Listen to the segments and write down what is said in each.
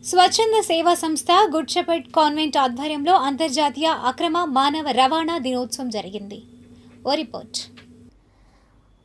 స్వచ్ఛంద సేవా సంస్థ గుడ్ షెపర్డ్ కాన్వెంట్ ఆధ్వర్యంలో అంతర్జాతీయ అక్రమ మానవ రవాణా దినోత్సవం జరిగింది. ఓ రిపోర్ట్.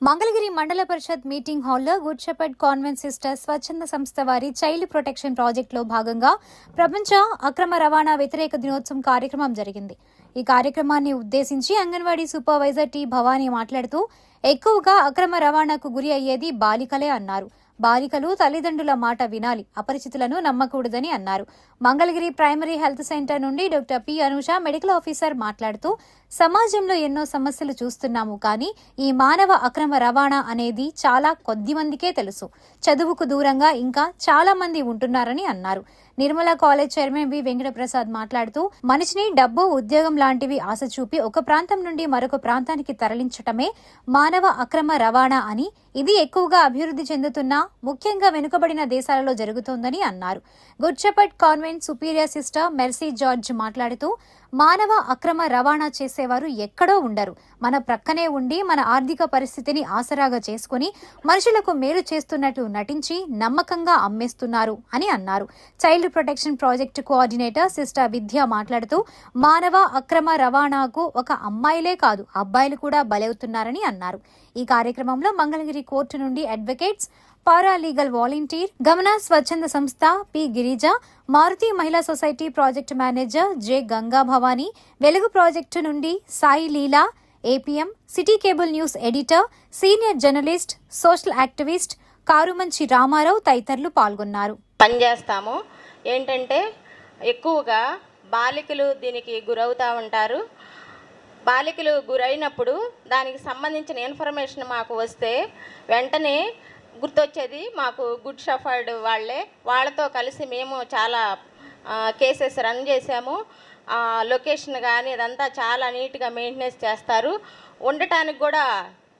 మంగళగిరి మండల పరిషత్ మీటింగ్ హాల్లో గుడ్ షెపర్డ్ కాన్వెంట్ సిస్టర్ స్వచ్ఛంద సంస్థ వారి చైల్డ్ ప్రొటెక్షన్ ప్రాజెక్టులో భాగంగా ప్రపంచ అక్రమ రవాణా వ్యతిరేక దినోత్సవం కార్యక్రమం జరిగింది. ఈ కార్యక్రమాన్ని ఉద్దేశించి అంగన్వాడీ సూపర్వైజర్ టి భవానీ మాట్లాడుతూ ఎక్కువగా అక్రమ రవాణాకు గురి అయ్యేది బాలికలే అన్నారు. బాలికలు తల్లిదండ్రుల మాట వినాలి, అపరిచితులను నమ్మకూడదని అన్నారు. మంగళగిరి ప్రైమరీ హెల్త్ సెంటర్ నుండి doctor P Anusha medical officer మాట్లాడుతూ సమాజంలో ఎన్నో సమస్యలు చూస్తున్నాము, కానీ ఈ మానవ అక్రమ రవాణా అనేది చాలా కొద్ది మందికే తెలుసు. చదువుకు దూరంగా ఇంకా చాలా మంది ఉంటున్నారని అన్నారు. నిర్మలా కాలేజ్ చైర్మన్ వి వెంకటప్రసాద్ మాట్లాడుతూ మనిషిని డబ్బు, ఉద్యోగం లాంటివి ఆశ చూపి ఒక ప్రాంతం నుండి మరొక ప్రాంతానికి తరలించటమే మానవ అక్రమ రవాణా అని, ఇది ఎక్కువగా అభివృద్ధి చెందుతున్న ముఖ్యంగా వెనుకబడిన దేశాలలో జరుగుతోందని అన్నారు. Good shepherd convent superior sister mercy George మాట్లాడుతూ మానవ అక్రమ రవాణా చేసేవారు ఎక్కడో ఉండరు, మన ప్రక్కనే ఉండి మన ఆర్థిక పరిస్థితిని ఆసరాగా చేసుకుని మనుషులకు మేలు చేస్తున్నట్లు నటించి నమ్మకంగా అమ్మేస్తున్నారు అని అన్నారు. Child protection project coordinator sister Vidya మాట్లాడుతూ మానవ అక్రమ రవాణాకు ఒక అమ్మాయిలే కాదు, అబ్బాయిలు కూడా బలవుతున్నారని అన్నారు. ఈ కార్యక్రమంలో మంగళగిరి కోర్టు నుండి అడ్వకేట్స్, పారాలీగల్ వాలంటీర్, గమన స్వచ్ఛంద సంస్థ P Girija, Maruthi Mahila society project manager J Ganga Bhavani, Velugu project నుండి Sai Leela, APM, city cable news editor, senior journalist, social activist Karumanchi Ramarao తదితరులు పాల్గొన్నారు. పనిచేస్తాము ఏంటంటే ఎక్కువగా బాలికలు దీనికి గురవుతూ ఉంటారు. బాలికలు గురైనప్పుడు దానికి సంబంధించిన ఇన్ఫర్మేషన్ మాకు వస్తే వెంటనే గుర్తొచ్చేది మాకు గుడ్ షెపర్డ్ వాళ్ళతో కలిసి మేము చాలా కేసెస్ రన్ చేసాము. లొకేషన్ కానీ ఇదంతా చాలా నీట్గా మెయింటెనెన్స్ చేస్తారు. ఉండటానికి కూడా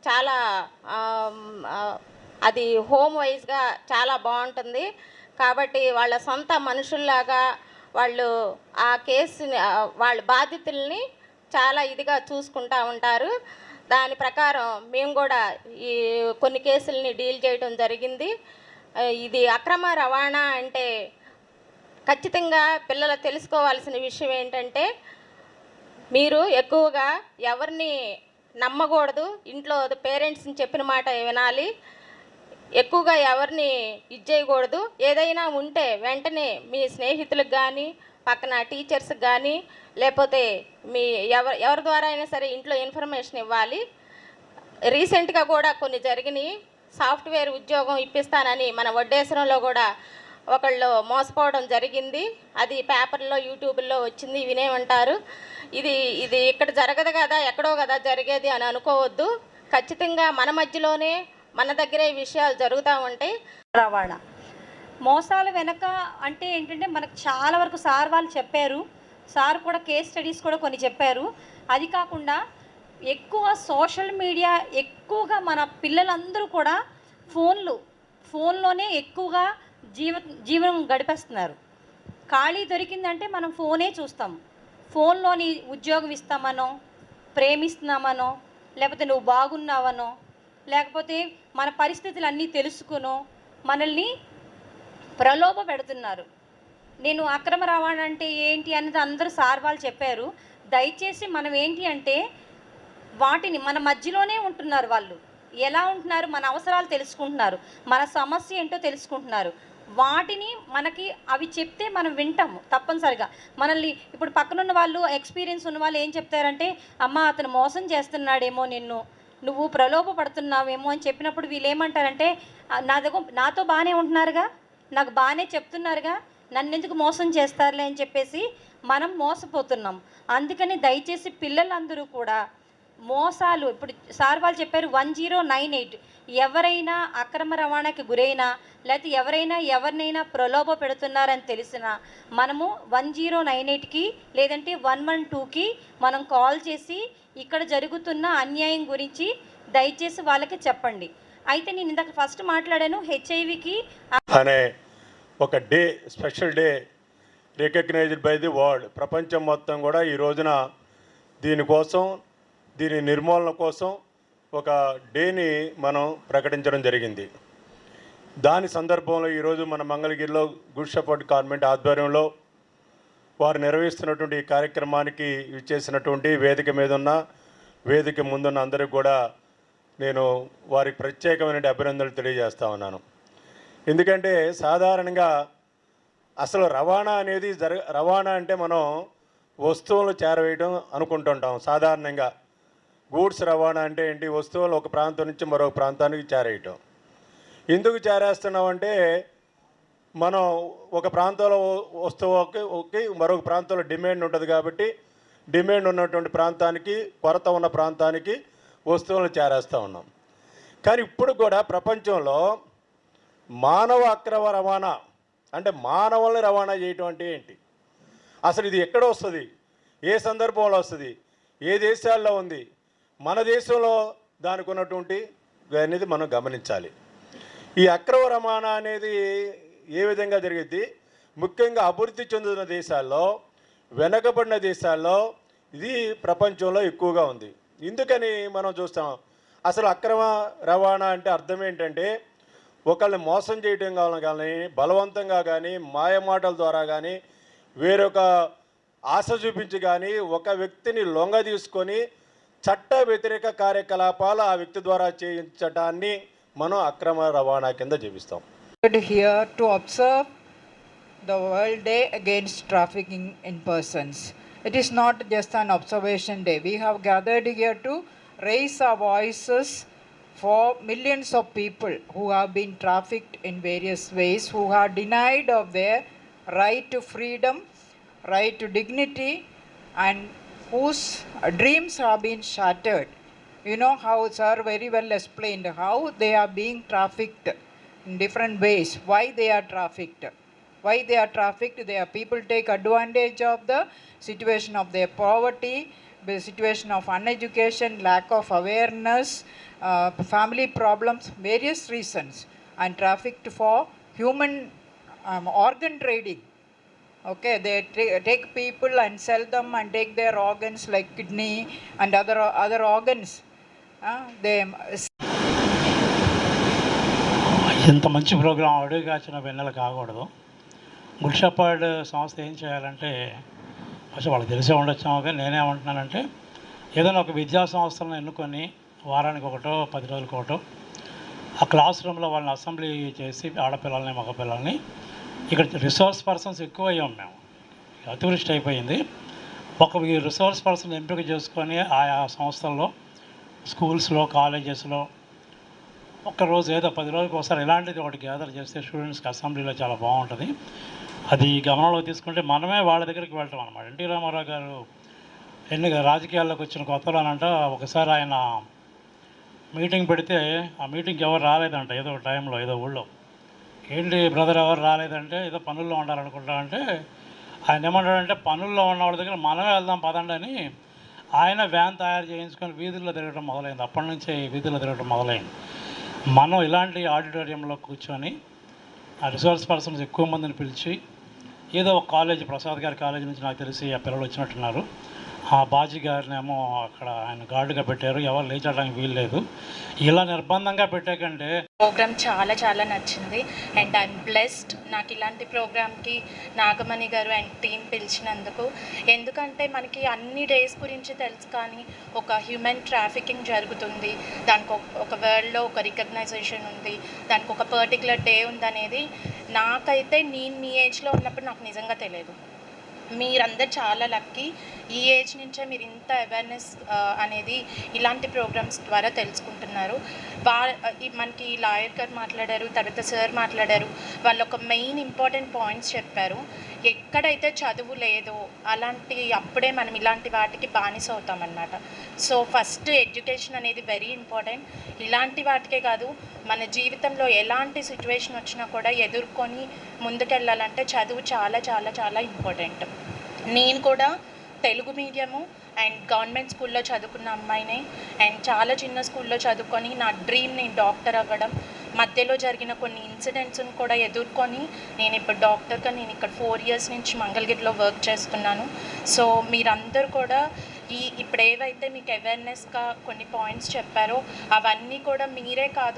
చాలా అది హోమ్ వైజ్గా చాలా బాగుంటుంది. కాబట్టి వాళ్ళ సొంత మనుషుల్లాగా వాళ్ళు ఆ కేసుని వాళ్ళ బాధితుల్ని చాలా ఇదిగా చూసుకుంటూ ఉంటారు. దాని ప్రకారం మేము కూడా ఈ కొన్ని కేసుల్ని డీల్ చేయడం జరిగింది. ఇది అక్రమ రవాణా అంటే ఖచ్చితంగా పిల్లలు తెలుసుకోవాల్సిన విషయం ఏంటంటే మీరు ఎక్కువగా ఎవరిని నమ్మకూడదు. ఇంట్లో పేరెంట్స్ని చెప్పిన మాట వినాలి. ఎక్కువగా ఎవరిని చేయకూడదు. ఏదైనా ఉంటే వెంటనే మీ స్నేహితులకు కానీ, పక్కన టీచర్స్కి కానీ, లేకపోతే మీ ఎవరి ద్వారా అయినా సరే ఇంట్లో ఇన్ఫర్మేషన్ ఇవ్వాలి. రీసెంట్గా కూడా కొన్ని జరిగినాయి. సాఫ్ట్వేర్ ఉద్యోగం ఇప్పిస్తానని మన వడ్డేశ్వరంలో కూడా ఒకళ్ళు మోసపోవడం జరిగింది. అది పేపర్లో, యూట్యూబ్లో వచ్చింది, వినేమంటారు. ఇది ఇక్కడ జరగదు కదా, ఎక్కడో కదా జరిగేది అని అనుకోవద్దు. ఖచ్చితంగా మన మధ్యలోనే మన దగ్గరే విషయాలు జరుగుతూ ఉంటాయి. రవాణా మోసాలు వెనక అంటే ఏంటంటే మనకు చాలా వరకు సార్ వాళ్ళు చెప్పారు. సార్ కూడా కేస్ స్టడీస్ కూడా కొన్ని చెప్పారు. అది కాకుండా ఎక్కువ సోషల్ మీడియా, ఎక్కువగా మన పిల్లలందరూ కూడా ఫోన్లోనే ఎక్కువగా జీవనం గడిపేస్తున్నారు. ఖాళీ దొరికిందంటే మనం ఫోనే చూస్తాం. ఫోన్లోని ఉద్యోగం ఇస్తామనో, ప్రేమిస్తున్నామనో, లేకపోతే నువ్వు బాగున్నావనో, లేకపోతే మన పరిస్థితులు అన్నీ తెలుసుకునో మనల్ని ప్రలోభ పెడుతున్నారు. నేను అక్రమ రవాణా అంటే ఏంటి అనేది అందరూ సార్ వాళ్ళు చెప్పారు. దయచేసి మనం ఏంటి అంటే వాటిని మన మధ్యలోనే ఉంటున్నారు. వాళ్ళు ఎలా ఉంటున్నారు, మన అవసరాలు తెలుసుకుంటున్నారు, మన సమస్య ఏంటో తెలుసుకుంటున్నారు. వాటిని మనకి అవి చెప్తే మనం వింటాము తప్పనిసరిగా. మనల్ని ఇప్పుడు పక్కనున్న వాళ్ళు, ఎక్స్పీరియన్స్ ఉన్న వాళ్ళు ఏం చెప్తారంటే, అమ్మ అతను మోసం చేస్తున్నాడేమో, నువ్వు ప్రలోభ పడుతున్నావేమో అని చెప్పినప్పుడు వీళ్ళు ఏమంటారంటే, నాతో బాగానే ఉంటున్నారుగా, నాకు బాగానే చెప్తున్నారుగా, నన్నెందుకు మోసం చేస్తారులే అని చెప్పేసి మనం మోసపోతున్నాం. అందుకని దయచేసి పిల్లలందరూ కూడా మోసాలు, ఇప్పుడు సార్ వాళ్ళు చెప్పారు 1098, ఎవరైనా అక్రమ రవాణాకి గురైనా లేకపోతే ఎవరినైనా ప్రలోభ పెడుతున్నారని తెలిసినా మనము 1098కి లేదంటే 112కి మనం కాల్ చేసి ఇక్కడ జరుగుతున్న అన్యాయం గురించి దయచేసి వాళ్ళకి చెప్పండి. అయితే నేను ఇందాక ఫస్ట్ మాట్లాడాను హెచ్ఐవికి అనే ఒక day, special day recognised by the world. ప్రపంచం మొత్తం కూడా ఈ రోజున దీని నిర్మూలన కోసం ఒక డేని మనం ప్రకటించడం జరిగింది. దాని సందర్భంలో ఈరోజు మన మంగళగిరిలో గుడ్ షెపర్డ్ కాన్వెంట్ ఆధ్వర్యంలో వారు నిర్వహిస్తున్నటువంటి ఈ కార్యక్రమానికి ఇచ్చేసినటువంటి వేదిక మీద ఉన్న వేదిక ముందున్న అందరికీ కూడా నేను వారికి ప్రత్యేకమైన అభినందనలు తెలియజేస్తా ఉన్నాను. ఎందుకంటే సాధారణంగా అసలు రవాణా అనేది రవాణా అంటే మనం వస్తువులు చేరవేయడం అనుకుంటుంటాం. సాధారణంగా గూడ్స్ రవాణా అంటే ఏంటి? వస్తువులు ఒక ప్రాంతం నుంచి మరొక ప్రాంతానికి చేరేయటం. ఎందుకు చేరేస్తున్నామంటే మనం ఒక ప్రాంతంలో వస్తువుకి మరొక ప్రాంతంలో డిమాండ్ ఉంటుంది కాబట్టి డిమాండ్ ఉన్నటువంటి ప్రాంతానికి కొరత ఉన్న ప్రాంతానికి వస్తువులను చేరేస్తూ ఉన్నాం. కానీ ఇప్పుడు కూడా ప్రపంచంలో మానవ అక్రమ రవాణా అంటే మానవుల్ని రవాణా చేయటం అంటే ఏంటి? అసలు ఇది ఎక్కడ వస్తుంది? ఏ సందర్భంలో వస్తుంది? ఏ దేశాల్లో ఉంది? మన దేశంలో దానికి ఉన్నటువంటి అనేది మనం గమనించాలి. ఈ అక్రమ రవాణా అనేది ఏ విధంగా జరిగింది? ముఖ్యంగా అభివృద్ధి చెందుతున్న దేశాల్లో, వెనకబడిన దేశాల్లో ఇది ప్రపంచంలో ఎక్కువగా ఉంది. ఎందుకని మనం చూస్తాం? అసలు అక్రమ రవాణా అంటే అర్థం ఏంటంటే ఒకళ్ళని మోసం చేయడం కానీ, బలవంతంగా కానీ, మాయమాటల ద్వారా కానీ, వేరొక ఆశ చూపించి కానీ ఒక వ్యక్తిని లొంగ తీసుకొని చట్ట వ్యతిరేక కార్యకలాపాలు ఆ వ్యక్తి ద్వారా చేయించడాన్ని మనం అక్రమ రవాణా కింద జీవిస్తాం. Here to observe the World Day Against Trafficking in Persons. It is not just an observation day. We have gathered here to raise our voices for millions of people who have been trafficked in various ways, who are denied of their right to freedom, right to dignity, and whose dreams have been shattered. You know how sir very well explained how they are being trafficked in different ways. Why they are trafficked? Why they are trafficked? They are people take advantage of the situation of their poverty, the situation of uneducation, lack of awareness, family problems, various reasons, and trafficked for human organ trading. Okay, they take people and sell them and take their organs like kidney and other organs. They ఇంత మంచి programme అడుగుగాచిన వెన్నెల కాకూడదు. Good shepherd సంస్థ ఏం చేయాలంటే అసలు వాళ్ళకి తెలిసే ఉండొచ్చాము. కానీ నేనేమంటున్నానంటే ఏదైనా ఒక విద్యా సంస్థలను ఎన్నుకొని వారానికి ఒకటో 10 రోజులకు ఒకటో ఆ క్లాస్ రూమ్లో వాళ్ళని అసెంబ్లీ చేసి ఆడపిల్లల్ని మగపిల్లల్ని ఇక్కడ రిసోర్స్ పర్సన్స్ ఎక్కువ అయ్యాం. మేము అతివృష్టి అయిపోయింది. ఒక రిసోర్స్ పర్సన్ ఎంపిక చేసుకొని ఆయా సంస్థల్లో స్కూల్స్లో కాలేజెస్లో ఒక్కరోజు ఏదో 10 రోజులకు ఒకసారి ఇలాంటిది ఒకటి గ్యాదర్ చేస్తే స్టూడెంట్స్కి అసెంబ్లీలో చాలా బాగుంటుంది. అది గమనంలో తీసుకుంటే మనమే వాళ్ళ దగ్గరికి వెళ్తాం అన్నమాట. ఎన్టీ రామారావు గారు రాజకీయాల్లోకి వచ్చిన కొత్తలోనంట ఒకసారి ఆయన మీటింగ్ పెడితే ఆ మీటింగ్కి ఎవరు రాలేదంట. ఏదో టైంలో ఏదో ఊళ్ళో ఏంటి బ్రదర్ ఎవరు రాలేదంటే ఏదో పనుల్లో ఉండాలనుకుంటా అంటే ఆయన ఏమంటాడంటే పనుల్లో ఉన్న వాళ్ళ దగ్గర మనమే వెళ్దాం పదండి అని ఆయన వ్యాన్ తయారు చేయించుకొని వీధుల్లో తిరగడం మొదలైంది. అప్పటి నుంచే వీధుల్లో తిరగడం మొదలైంది. మనం ఇలాంటి ఆడిటోరియంలో కూర్చొని ఆ రిసోర్స్ పర్సన్స్ ఎక్కువ మందిని పిలిచి ఏదో ఒక కాలేజీ ప్రసాద్ గారి కాలేజీ నుంచి నాకు తెలిసి ఆ పిల్లలు వచ్చినట్టున్నారు. ఆ బాజీ గారినేమో అక్కడ ఆయన గార్డుగా పెట్టారు. ఎవరు లేచడానికి వీల్లేదు. ఇలా నిర్బంధంగా పెట్టాకంటే ప్రోగ్రామ్ చాలా నచ్చింది అండ్ ఐఎమ్ బ్లెస్డ్ నాకు ఇలాంటి ప్రోగ్రామ్కి నాగమణి గారు అండ్ టీం పిలిచినందుకు. ఎందుకంటే మనకి అన్ని డేస్ గురించి తెలుసు కానీ ఒక హ్యూమన్ ట్రాఫికింగ్ జరుగుతుంది, దానికి ఒక వరల్డ్లో ఒక రికగ్నైజేషన్ ఉంది, దానికి ఒక పర్టికులర్ డే ఉందనేది నాకైతే నేను మీ ఏజ్లో ఉన్నప్పుడు నాకు నిజంగా తెలియదు. మీరందరూ చాలా లక్కీ. ఈ ఏజ్ నుంచే మీరు ఇంత అవేర్నెస్ అనేది ఇలాంటి ప్రోగ్రామ్స్ ద్వారా తెలుసుకుంటున్నారు. మనకి లాయర్ గారు మాట్లాడారు, తర్వాత సార్ మాట్లాడారు. వాళ్ళు ఒక మెయిన్ ఇంపార్టెంట్ పాయింట్స్ చెప్పారు. ఎక్కడైతే చదువు లేదో అప్పుడే మనం ఇలాంటి వాటికి బానిస అవుతామన్నమాట. సో ఫస్ట్ ఎడ్యుకేషన్ అనేది వెరీ ఇంపార్టెంట్. ఇలాంటి వాటికే కాదు, మన జీవితంలో ఎలాంటి సిచ్యువేషన్ వచ్చినా కూడా ఎదుర్కొని ముందుకెళ్ళాలంటే చదువు చాలా ఇంపార్టెంట్. నేను కూడా తెలుగు మీడియము అండ్ గవర్నమెంట్ స్కూల్లో చదువుకున్న అమ్మాయినే అండ్ చాలా చిన్న స్కూల్లో చదువుకొని నా డ్రీమ్ నేను డాక్టర్ అవ్వడం, మధ్యలో జరిగిన కొన్ని ఇన్సిడెంట్స్ని కూడా ఎదుర్కొని నేను ఇప్పుడు డాక్టర్గా నేను ఇక్కడ 4 years నుంచి మంగళగిరిలో వర్క్ చేస్తున్నాను. సో మీరందరూ కూడా ఇప్పుడు ఏవైతే మీకు అవేర్నెస్గా కొన్ని పాయింట్స్ చెప్పారో అవన్నీ కూడా మీరే కాదు